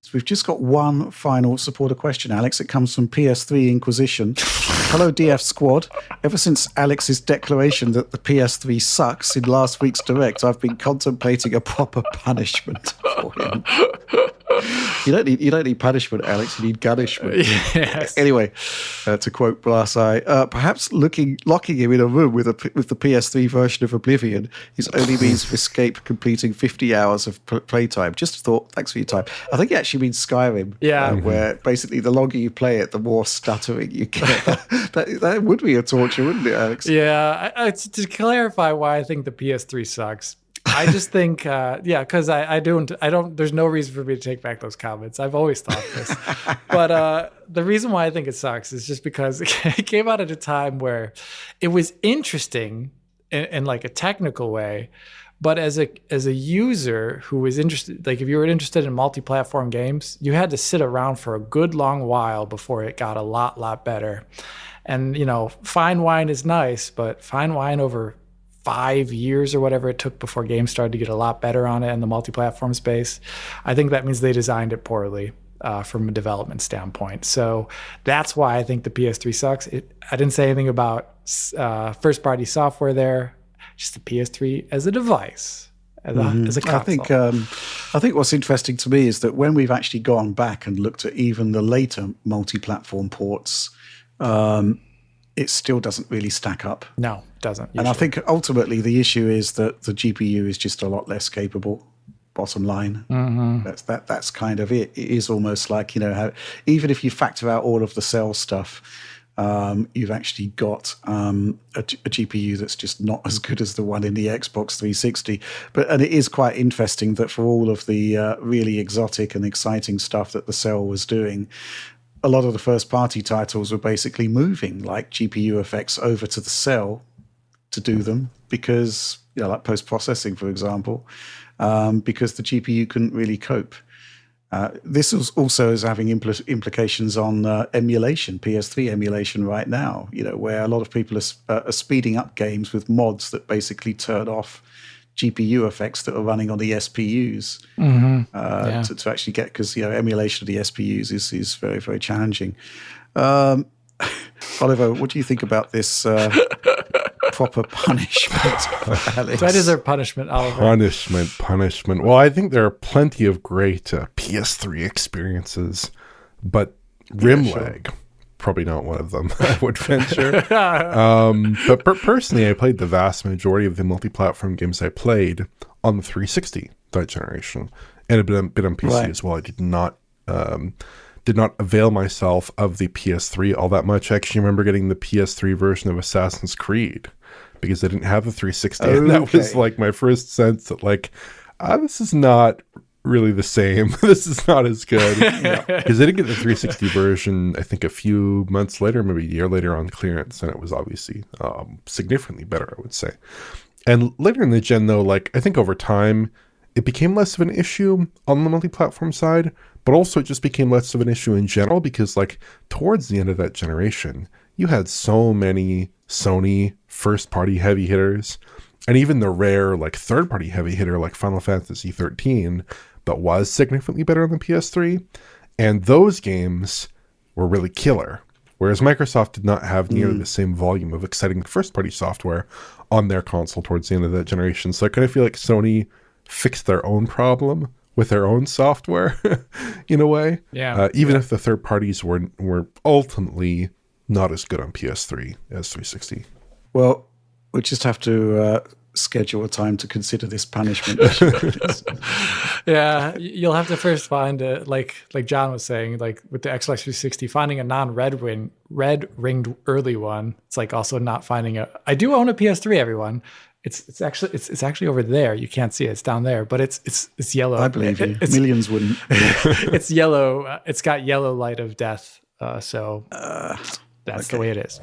So we've just got one final supporter question, Alex. It comes from PS3 Inquisition. Hello, DF Squad. Ever since Alex's declaration that the PS3 sucks in last week's Direct, I've been contemplating a proper punishment for him. You don't need punishment, Alex. You need gunishment. Yes. Anyway, to quote Blasai, perhaps locking him in a room with the PS3 version of Oblivion is only means of escape completing 50 hours of playtime. Just a thought. Thanks for your time. I think it actually means Skyrim. Yeah. Where basically the longer you play it, the more stuttering you get. that would be a torture, wouldn't it, Alex? Yeah. To clarify why I think the PS3 sucks, I just think, because I don't, there's no reason for me to take back those comments. I've always thought this. But the reason why I think it sucks is just because it came out at a time where it was interesting in like a technical way. But as a user who was interested, like if you were interested in multi-platform games, you had to sit around for a good long while before it got a lot better. And, fine wine is nice, but fine wine over 5 years or whatever it took before games started to get a lot better on it in the multi-platform space. I think that means they designed it poorly from a development standpoint. So that's why I think the PS3 sucks. I didn't say anything about first-party software there, just the PS3 as a device, as a console. I think what's interesting to me is that when we've actually gone back and looked at even the later multi-platform ports, it still doesn't really stack up. No, it doesn't. Usually. And I think ultimately the issue is that the GPU is just a lot less capable. Bottom line, that's kind of it. It is almost like how, even if you factor out all of the cell stuff, you've actually got a GPU that's just not as good as the one in the Xbox 360. And it is quite interesting that for all of the really exotic and exciting stuff that the cell was doing, a lot of the first-party titles were basically moving like GPU effects over to the cell to do them because, like post-processing, for example, because the GPU couldn't really cope. This also is having implications on emulation, PS3 emulation right now, where a lot of people are speeding up games with mods that basically turn off GPU effects that are running on the SPUs to actually get, because emulation of the SPUs is very, very challenging. Oliver, what do you think about this proper punishment for Alex? That is our punishment, Oliver. Punishment. Well, I think there are plenty of great PS3 experiences, but rim lag, probably not one of them, I would venture. But personally, I played the vast majority of the multi-platform games I played on the 360 that generation, and a bit on PC as well. I did not avail myself of the PS3 all that much. I actually remember getting the PS3 version of Assassin's Creed because I didn't have the 360, and that was like my first sense that this is not really the same. This is not as good because I didn't get the 360 version I think a few months later, maybe a year later on clearance, and it was obviously significantly better, I would say. And later in the gen though, I think over time it became less of an issue on the multi-platform side, but also it just became less of an issue in general because towards the end of that generation you had so many Sony first-party heavy hitters, and even the rare third-party heavy hitter like Final Fantasy 13 that was significantly better on the PS3, and those games were really killer. Whereas Microsoft did not have nearly the same volume of exciting first-party software on their console towards the end of that generation. So I kind of feel like Sony fixed their own problem with their own software in a way. Yeah. Even if the third parties were ultimately not as good on PS3 as 360. Well, we just have to schedule a time to consider this punishment. Yeah, you'll have to first find it, like John was saying, with the Xbox 360, finding a non-red ringed early one. It's also not finding a. I do own a PS3, everyone. It's actually over there. You can't see it. It's down there, but it's yellow. I believe you. Millions wouldn't. It's yellow. It's got yellow light of death. So that's the way it is.